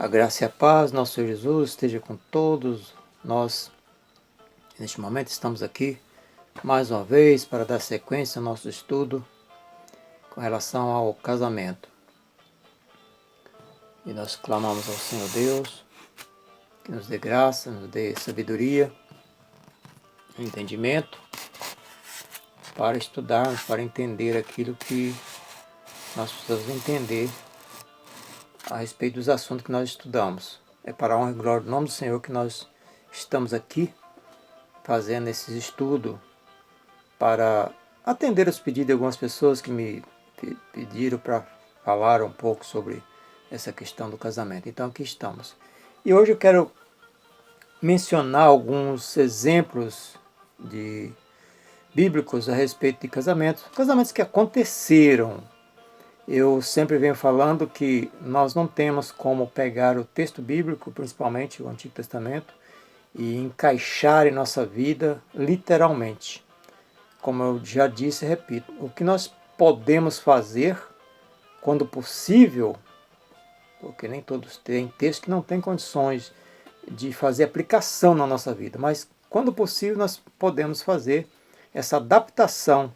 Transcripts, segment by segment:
A graça e a paz, nosso Senhor Jesus, esteja com todos nós. Neste momento estamos aqui mais uma vez para dar sequência ao nosso estudo com relação ao casamento. E nós clamamos ao Senhor Deus que nos dê graça, nos dê sabedoria, entendimento para estudarmos, para entender aquilo que nós precisamos entender a respeito dos assuntos que nós estudamos. É para a honra e glória do nome do Senhor que nós estamos aqui fazendo esses estudos para atender os pedidos de algumas pessoas que me pediram para falar um pouco sobre essa questão do casamento. Então aqui estamos. E hoje eu quero mencionar alguns exemplos bíblicos a respeito de casamentos que aconteceram. Eu sempre venho falando que nós não temos como pegar o texto bíblico, principalmente o Antigo Testamento, e encaixar em nossa vida literalmente. Como eu já disse e repito, o que nós podemos fazer quando possível, porque nem todos têm textos que não têm condições de fazer aplicação na nossa vida, mas quando possível nós podemos fazer essa adaptação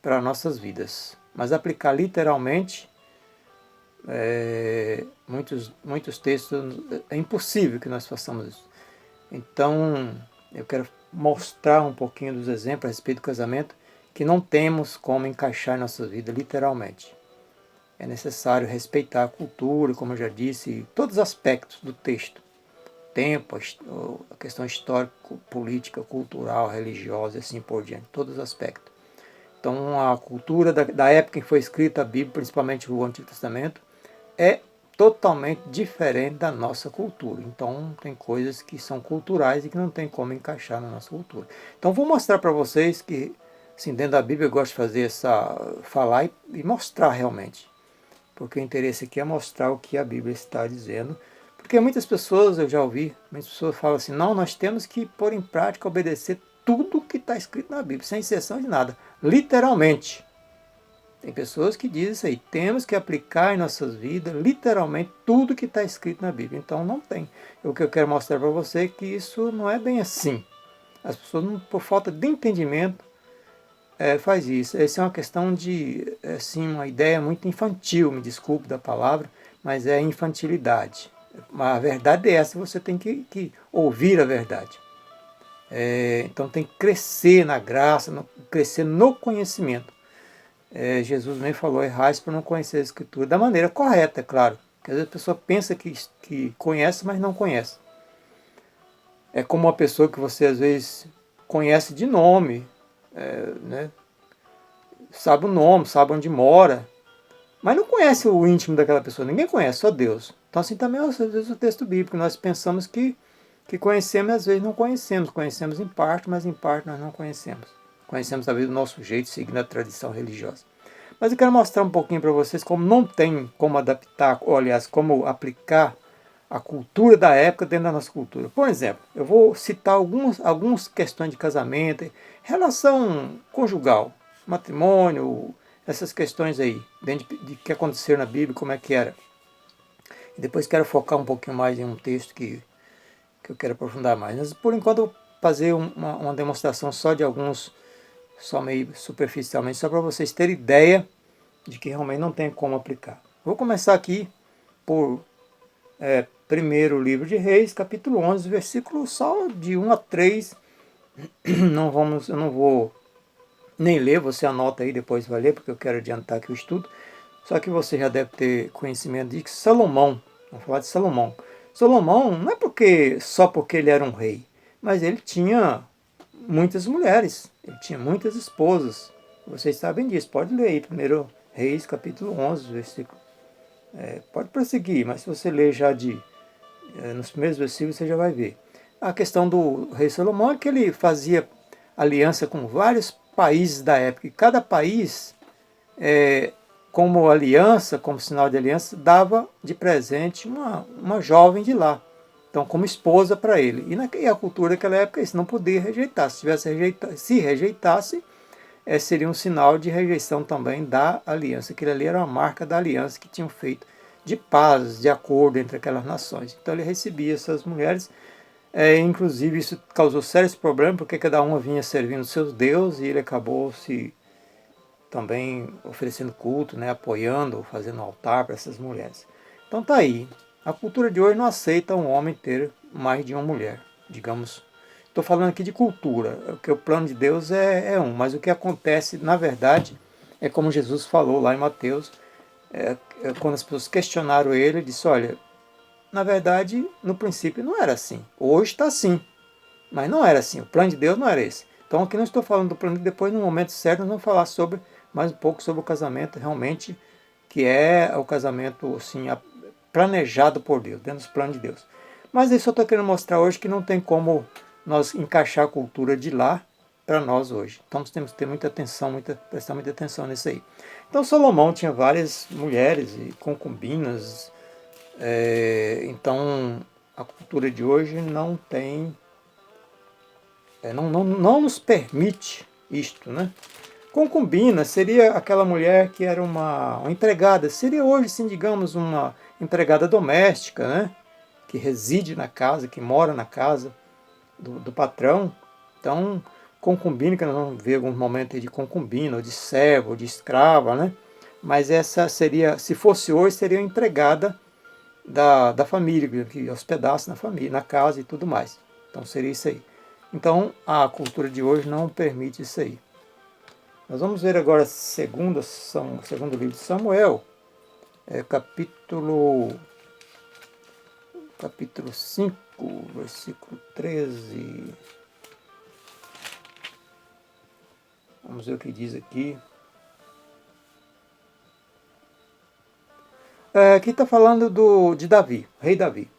para nossas vidas. Mas aplicar literalmente, muitos textos, é impossível que nós façamos isso. Então, eu quero mostrar um pouquinho dos exemplos a respeito do casamento que não temos como encaixar em nossa vida literalmente. É necessário respeitar a cultura, como eu já disse, todos os aspectos do texto. Tempo, a questão histórica, política, cultural, religiosa e assim por diante, todos os aspectos. Então, a cultura da época em que foi escrita a Bíblia, principalmente o Antigo Testamento, é totalmente diferente da nossa cultura. Então, tem coisas que são culturais e que não tem como encaixar na nossa cultura. Então, vou mostrar para vocês que, assim, dentro da Bíblia eu gosto de fazer falar e mostrar realmente. Porque o interesse aqui é mostrar o que a Bíblia está dizendo. Porque muitas pessoas, eu já ouvi, muitas pessoas falam assim, não, nós temos que pôr em prática, obedecer tudo que está escrito na Bíblia, sem exceção de nada, literalmente. Tem pessoas que dizem isso aí, temos que aplicar em nossas vidas, literalmente, tudo que está escrito na Bíblia. Então não tem. O que eu quero mostrar para você é que isso não é bem assim. As pessoas, por falta de entendimento, faz isso. Essa é uma questão de, assim, uma ideia muito infantil, me desculpe da palavra, mas é infantilidade. Mas a verdade é essa, você tem que ouvir a verdade. Então tem que crescer na graça, crescer no conhecimento. Jesus nem falou, errais para não conhecer a Escritura da maneira correta, é claro. Porque às vezes a pessoa pensa que conhece, mas não conhece. É como uma pessoa que você às vezes conhece de nome, né? Sabe o nome, sabe onde mora, mas não conhece o íntimo daquela pessoa, ninguém conhece, só Deus. Então assim também às vezes o texto bíblico, nós pensamos que conhecemos e às vezes não conhecemos. Conhecemos em parte, mas em parte nós não conhecemos. Conhecemos talvez do nosso jeito, seguindo a tradição religiosa. Mas eu quero mostrar um pouquinho para vocês como não tem como adaptar, ou aliás, como aplicar a cultura da época dentro da nossa cultura. Por exemplo, eu vou citar algumas questões de casamento, relação conjugal, matrimônio, essas questões aí, dentro de que aconteceram na Bíblia, como é que era. E depois quero focar um pouquinho mais em um texto que eu quero aprofundar mais. Mas por enquanto eu vou fazer uma demonstração só de alguns, só meio superficialmente, só para vocês terem ideia de que realmente não tem como aplicar. Vou começar aqui por primeiro livro de Reis, capítulo 11, versículo só de 1 a 3. Eu não vou nem ler, você anota aí, depois vai ler, porque eu quero adiantar aqui o estudo. Só que você já deve ter conhecimento de que Salomão, vamos falar de Salomão. Salomão não é só porque ele era um rei, mas ele tinha muitas mulheres, ele tinha muitas esposas. Vocês sabem disso, pode ler aí, 1 Reis, capítulo 11, versículo. Pode prosseguir, mas se você ler já nos primeiros versículos, você já vai ver. A questão do rei Salomão é que ele fazia aliança com vários países da época, e cada país, como aliança, como sinal de aliança, dava de presente uma jovem de lá, então como esposa para ele. E a cultura daquela época isso não podia rejeitar. Se rejeitasse, seria um sinal de rejeição também da aliança. Aquilo ali era uma marca da aliança que tinham feito de paz, de acordo entre aquelas nações. Então ele recebia essas mulheres, inclusive isso causou sérios problemas, porque cada uma vinha servindo seus deuses e ele acabou se também oferecendo culto, né, apoiando, fazendo altar para essas mulheres. Então tá aí. A cultura de hoje não aceita um homem ter mais de uma mulher, digamos. Estou falando aqui de cultura, porque o plano de Deus é um, mas o que acontece, na verdade, é como Jesus falou lá em Mateus, quando as pessoas questionaram ele, ele disse, olha, na verdade, no princípio não era assim. Hoje está assim, mas não era assim. O plano de Deus não era esse. Então aqui não estou falando do plano de Deus, depois no momento certo nós vamos falar sobre mais um pouco sobre o casamento realmente, que é o casamento assim, planejado por Deus, dentro dos planos de Deus. Mas eu só estou querendo mostrar hoje que não tem como nós encaixar a cultura de lá para nós hoje. Então nós temos que ter muita atenção, prestar muita atenção nisso aí. Então Salomão tinha várias mulheres e concubinas, então a cultura de hoje não tem, não nos permite isto, né? Concubina seria aquela mulher que era uma empregada, seria hoje, sim, digamos, uma empregada doméstica, né? Que reside na casa, que mora na casa do patrão. Então, concubina, que nós vamos ver alguns momentos aí de concubina, ou de serva, ou de escrava, né? Mas essa seria, se fosse hoje, seria a empregada da família, que hospedasse na família, na casa e tudo mais. Então seria isso aí. Então a cultura de hoje não permite isso aí. Nós vamos ver agora segundo livro de Samuel, capítulo 5, versículo 13. Vamos ver o que diz aqui. Aqui está falando de Davi, rei Davi.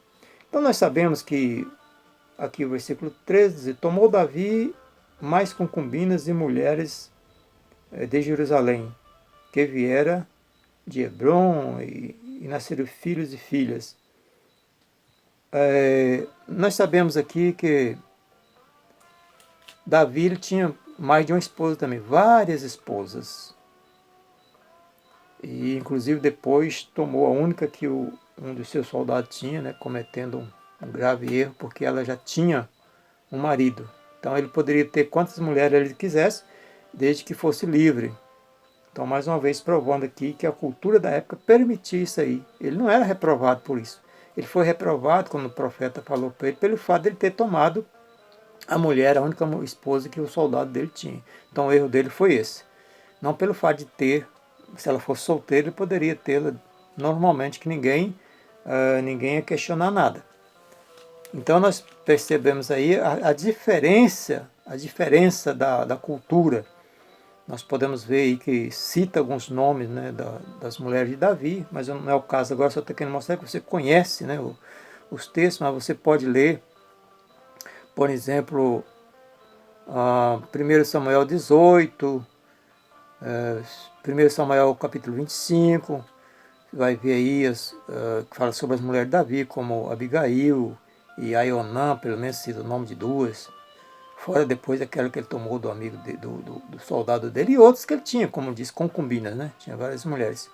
Então nós sabemos que, aqui o versículo 13 diz, tomou Davi mais concubinas e mulheres de Jerusalém, que viera de Hebron, e nasceram filhos e filhas. Nós sabemos aqui que Davi ele tinha mais de uma esposa também, várias esposas. E inclusive depois tomou a única que um dos seus soldados tinha, né, cometendo um grave erro, porque ela já tinha um marido. Então ele poderia ter quantas mulheres ele quisesse, desde que fosse livre. Então, mais uma vez, provando aqui que a cultura da época permitia isso aí. Ele não era reprovado por isso. Ele foi reprovado, quando o profeta falou para ele, pelo fato de ele ter tomado a mulher, a única esposa que o soldado dele tinha. Então, o erro dele foi esse. Não pelo fato de ter, se ela fosse solteira, ele poderia tê-la normalmente, que ninguém ia questionar nada. Então, nós percebemos aí a diferença da cultura. Nós podemos ver aí que cita alguns nomes, né, das mulheres de Davi, mas não é o caso agora, só estou querendo mostrar que você conhece, né, os textos, mas você pode ler, por exemplo, 1 Samuel 18, 1 Samuel capítulo 25, vai ver aí que fala sobre as mulheres de Davi, como Abigail e Aionã, pelo menos cita o nome de duas. Fora depois aquela que ele tomou do amigo do soldado dele e outros que ele tinha, como disse, concubinas, né? Tinha várias mulheres.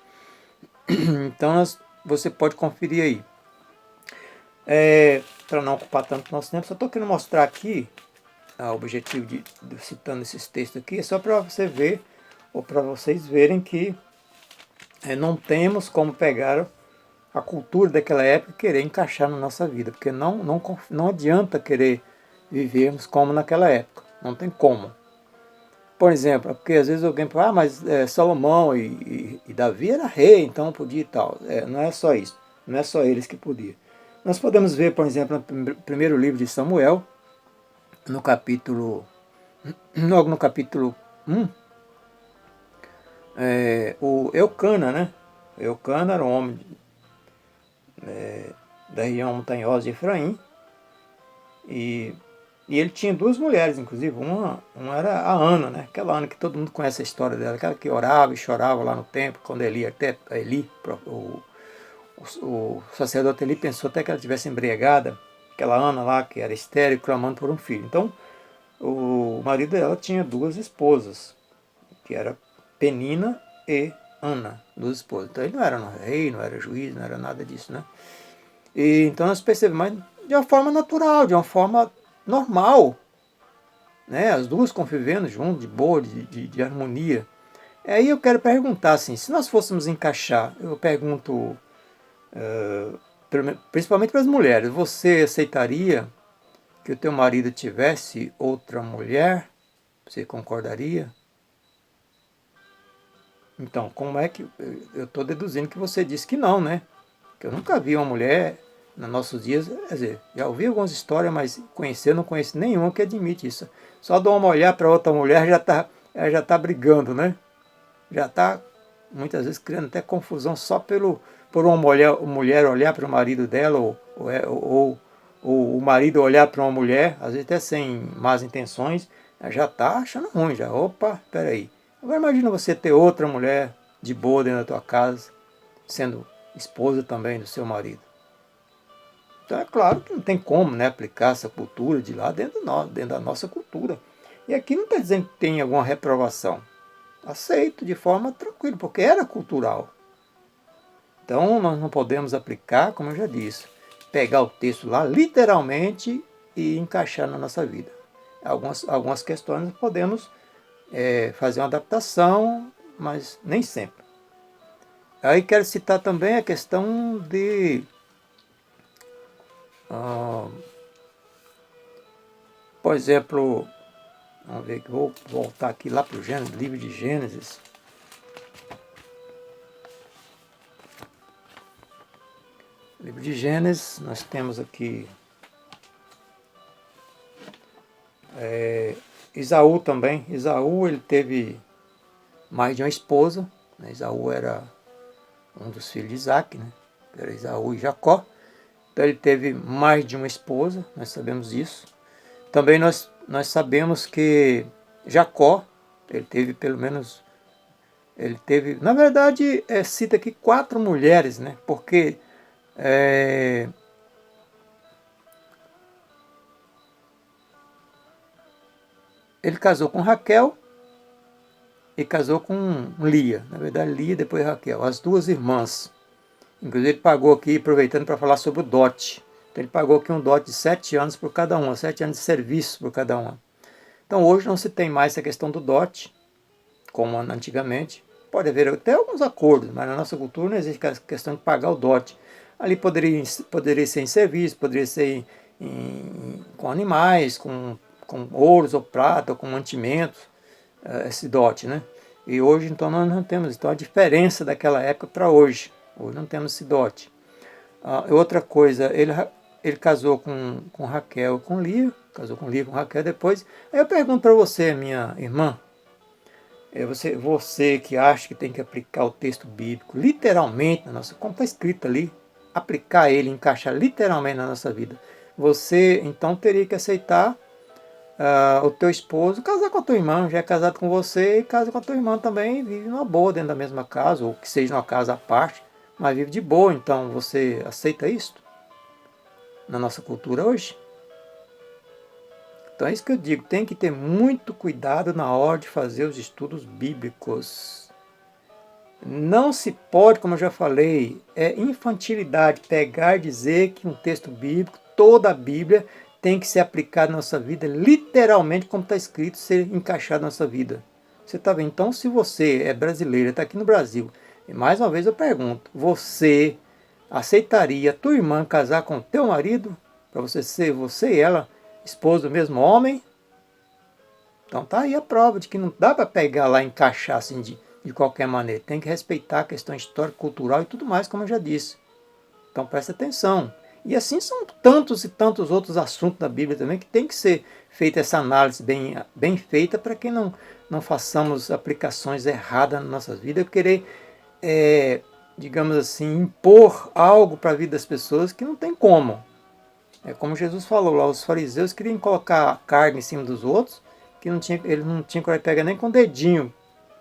Então você pode conferir aí. Para não ocupar tanto nosso tempo, só estou querendo mostrar aqui, o objetivo de citando esses textos aqui, é só para você ver, ou para vocês verem que não temos como pegar a cultura daquela época e querer encaixar na nossa vida, porque não adianta querer vivermos como naquela época. Não tem como. Por exemplo, porque às vezes alguém fala, mas Salomão e Davi era rei, então podia e tal. Não é só isso. Não é só eles que podiam. Nós podemos ver, por exemplo, no primeiro livro de Samuel, logo no capítulo 1, o Eucana, né? Eucana era um homem da região montanhosa de Efraim, e ele tinha duas mulheres, inclusive, uma era a Ana, né? Aquela Ana que todo mundo conhece a história dela, aquela que orava e chorava lá no templo, quando o sacerdote Eli pensou até que ela estivesse embriagada, aquela Ana lá, que era estéril, clamando por um filho. Então, o marido dela tinha duas esposas, que era Penina e Ana, 2 esposas. Então ele não era rei, não era juiz, não era nada disso, né? E então nós percebemos, mas de uma forma natural, de uma forma normal, né? As duas convivendo junto, de boa, de harmonia. Aí eu quero perguntar assim, se nós fôssemos encaixar, eu pergunto, principalmente para as mulheres, você aceitaria que o teu marido tivesse outra mulher? Você concordaria? Então, como é que... Eu estou deduzindo que você disse que não, né? Que eu nunca vi uma mulher, nos nossos dias... Quer dizer, já ouvi algumas histórias, mas conhecer, eu não conheço nenhuma que admite isso. Só dar uma olhar para outra mulher, ela já tá brigando, né? Já está, muitas vezes, criando até confusão só por uma mulher olhar para o marido dela, ou o marido olhar para uma mulher, às vezes até sem más intenções, já está achando ruim, já. Opa, peraí. Agora imagina você ter outra mulher de boa dentro da tua casa, sendo esposa também do seu marido. Então é claro que não tem como, né, aplicar essa cultura de lá dentro da nossa cultura. E aqui não está dizendo que tem alguma reprovação. Aceito de forma tranquila, porque era cultural. Então nós não podemos aplicar, como eu já disse, pegar o texto lá literalmente e encaixar na nossa vida. Algumas questões nós podemos fazer uma adaptação, mas nem sempre. Aí quero citar também a questão de, por exemplo, vamos ver que vou voltar aqui lá para o Gênesis, livro de Gênesis. Livro de Gênesis, nós temos aqui Esaú também. Esaú, ele teve mais de uma esposa, né? Esaú era um dos filhos de Isaac, né? Era Esaú e Jacó. Então ele teve mais de uma esposa, nós sabemos isso. Também nós sabemos que Jacó, ele teve pelo menos, na verdade, cita aqui 4 mulheres, né? Porque ele casou com Raquel e casou com Lia. Na verdade, Lia e depois Raquel, as 2 irmãs. Inclusive ele pagou aqui, aproveitando para falar sobre o dote. Então ele pagou aqui um dote de 7 anos por cada uma, 7 anos de serviço por cada uma. Então hoje não se tem mais essa questão do dote, como antigamente. Pode haver até alguns acordos, mas na nossa cultura não existe a questão de pagar o dote. Ali poderia ser em serviço, poderia ser com animais, com ouros ou prata, ou com mantimentos, esse dote, né? E hoje então nós não temos. Então a diferença daquela época para hoje. Hoje não temos esse dote. Outra coisa, ele casou com Raquel, com Lia, casou com Lia, com Raquel depois. Aí eu pergunto para você, minha irmã, você que acha que tem que aplicar o texto bíblico literalmente, como está escrito ali, aplicar ele, encaixar literalmente na nossa vida. Você então teria que aceitar o teu esposo, casar com a tua irmã, já é casado com você, e casa com a tua irmã também, e vive numa boa dentro da mesma casa, ou que seja uma casa à parte, mas vive de boa. Então você aceita isso na nossa cultura hoje? Então é isso que eu digo, tem que ter muito cuidado na hora de fazer os estudos bíblicos. Não se pode, como eu já falei, infantilidade pegar e dizer que um texto bíblico, toda a Bíblia, tem que ser aplicado na nossa vida, literalmente como está escrito, ser encaixado na nossa vida. Você está vendo? Então, se você é brasileiro, está aqui no Brasil, e mais uma vez eu pergunto, você aceitaria a tua irmã casar com o teu marido? Para você ser você e ela esposa do mesmo homem? Então tá aí a prova de que não dá para pegar lá e encaixar assim de qualquer maneira. Tem que respeitar a questão histórica, cultural e tudo mais, como eu já disse. Então presta atenção. E assim são tantos e tantos outros assuntos da Bíblia também que tem que ser feita essa análise bem feita para que não façamos aplicações erradas nas nossas vidas. Eu querer, digamos assim, impor algo para a vida das pessoas que não tem como. É como Jesus falou lá, os fariseus queriam colocar a carga em cima dos outros, que ele não tinha coragem de pegar nem com o dedinho,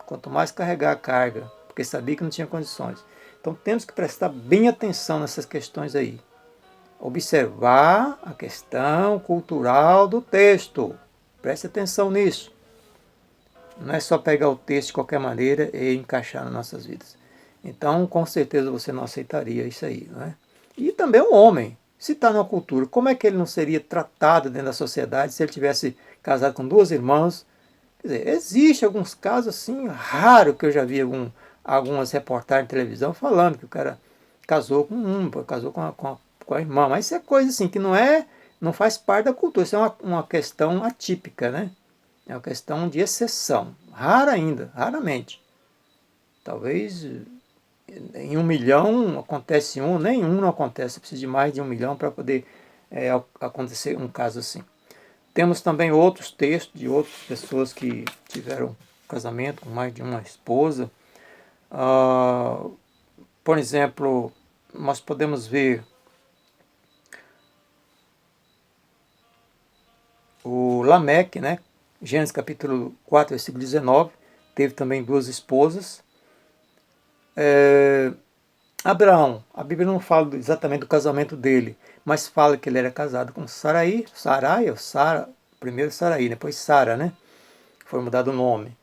quanto mais carregar a carga, porque sabia que não tinha condições. Então temos que prestar bem atenção nessas questões aí. Observar a questão cultural do texto. Preste atenção nisso. Não é só pegar o texto de qualquer maneira e encaixar nas nossas vidas. Então, com certeza você não aceitaria isso aí, não é? E também o homem, se está numa cultura, como é que ele não seria tratado dentro da sociedade se ele tivesse casado com duas irmãs? Quer dizer, existe alguns casos assim, raro que eu já vi algumas reportagens de televisão falando que o cara casou com casou com a irmã, mas isso é coisa assim que não faz parte da cultura, isso é uma questão atípica, né? É uma questão de exceção, rara ainda, raramente. Talvez em 1 milhão acontece um, nenhum não acontece, precisa de mais de 1 milhão para poder acontecer um caso assim. Temos também outros textos de outras pessoas que tiveram casamento com mais de uma esposa. Por exemplo, nós podemos ver o Lameque, né? Gênesis capítulo 4, versículo 19, teve também duas esposas. Abraão, a Bíblia não fala exatamente do casamento dele, mas fala que ele era casado com Sarai, ou Sara, primeiro Sarai, depois Sara, né? Foi mudado o nome.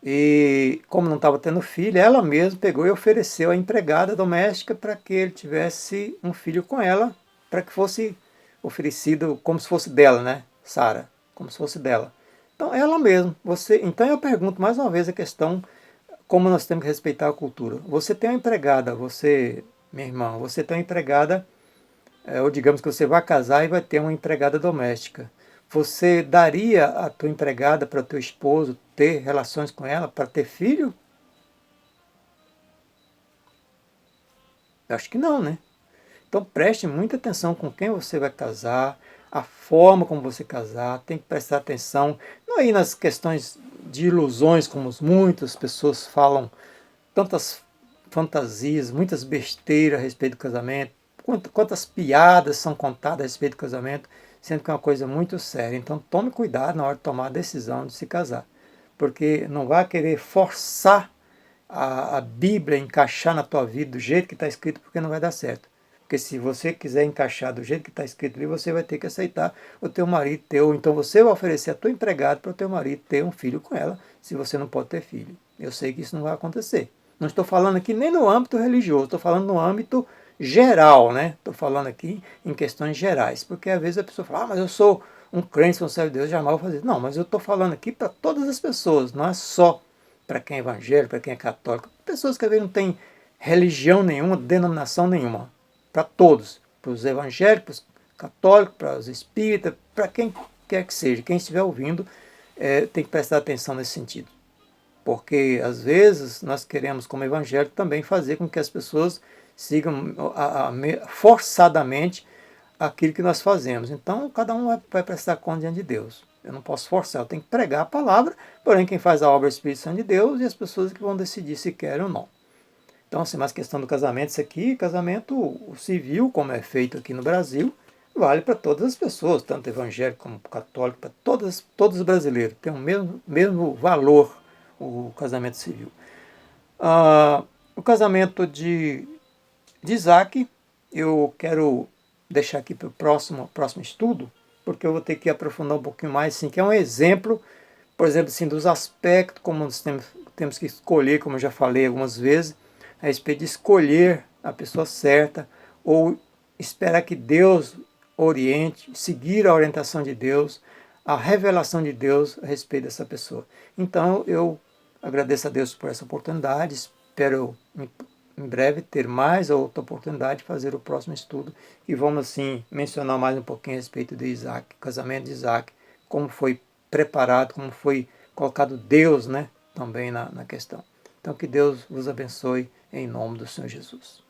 E como não estava tendo filho, ela mesma pegou e ofereceu a empregada doméstica para que ele tivesse um filho com ela, para que fosse oferecido como se fosse dela, né? Sara, como se fosse dela. Então ela mesma, então eu pergunto mais uma vez a questão como nós temos que respeitar a cultura. Você tem uma empregada, minha irmã, você tem uma empregada, ou digamos que você vai casar e vai ter uma empregada doméstica. Você daria a tua empregada para o teu esposo ter relações com ela, para ter filho? Eu acho que não, né? Então preste muita atenção com quem você vai casar, a forma como você casar, tem que prestar atenção, não aí nas questões de ilusões, como muitas pessoas falam, tantas fantasias, muitas besteiras a respeito do casamento, quantas piadas são contadas a respeito do casamento, sendo que é uma coisa muito séria. Então tome cuidado na hora de tomar a decisão de se casar, porque não vai querer forçar a Bíblia encaixar na tua vida do jeito que está escrito, porque não vai dar certo. Porque se você quiser encaixar do jeito que está escrito ali, você vai ter que aceitar o teu marido ter, ou então você vai oferecer a tua empregada para o teu marido ter um filho com ela, se você não pode ter filho. Eu sei que isso não vai acontecer. Não estou falando aqui nem no âmbito religioso, estou falando no âmbito geral, né? Estou falando aqui em questões gerais, porque às vezes a pessoa fala, mas eu sou um crente, sou um servo de Deus, jamais vou fazer isso. Não, mas eu estou falando aqui para todas as pessoas, não é só para quem é evangélico, para quem é católico, pessoas que às vezes não têm religião nenhuma, denominação nenhuma, para todos, para os evangélicos, católicos, para os espíritas, para quem quer que seja, quem estiver ouvindo, tem que prestar atenção nesse sentido. Porque às vezes nós queremos, como evangélico, também fazer com que as pessoas sigam forçadamente aquilo que nós fazemos. Então, cada um vai prestar conta diante de Deus. Eu não posso forçar, eu tenho que pregar a palavra, porém quem faz a obra é o Espírito Santo de Deus e as pessoas que vão decidir se querem ou não. Então, assim, mas questão do casamento, isso aqui, casamento civil, como é feito aqui no Brasil, vale para todas as pessoas, tanto evangélico como católico, para todos os brasileiros. Tem o mesmo valor o casamento civil. O casamento de Isaac, eu quero deixar aqui para o próximo estudo, porque eu vou ter que aprofundar um pouquinho mais, assim, que é um exemplo, por exemplo, assim, dos aspectos, como nós temos que escolher, como eu já falei algumas vezes, a respeito de escolher a pessoa certa, ou esperar que Deus oriente, seguir a orientação de Deus, a revelação de Deus a respeito dessa pessoa. Então, eu agradeço a Deus por essa oportunidade, espero em breve ter mais outra oportunidade de fazer o próximo estudo e vamos assim mencionar mais um pouquinho a respeito de Isaac, casamento de Isaac, como foi preparado, como foi colocado Deus, né, também na questão. Então que Deus vos abençoe em nome do Senhor Jesus.